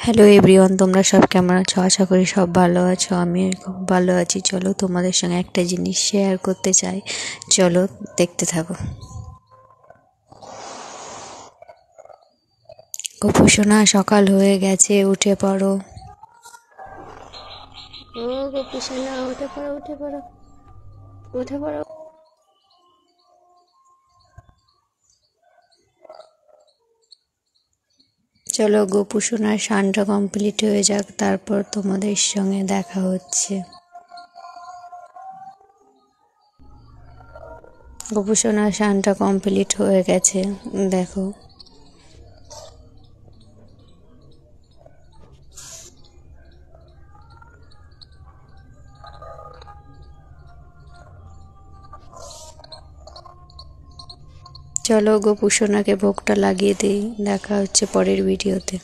Hello everyone, তোমরা সব কেমন আছো? আশা করি সব ভালো আছো। আমি খুব ভালো আছি। চলো তোমাদের সঙ্গে একটা জিনিস শেয়ার করতে চাই, চলো দেখতে থাকো। গোপুসোনা, সকাল হয়ে গেছে, উঠে পড়ো। ও গোপুসোনা, উঠে পড়ো, উঠে পড়ো, উঠে পড়ো। চলো গোপুসোনার স্নানটা কমপ্লিট হয়ে যাক, তারপর তোমাদের সঙ্গে দেখা হচ্ছে। গোপুসোনার স্নানটা কমপ্লিট হয়ে গেছে, দেখো। চলো গোপুসোনাকে ভোগটা লাগিয়ে দিই। দেখা হচ্ছে পরের ভিডিওতে।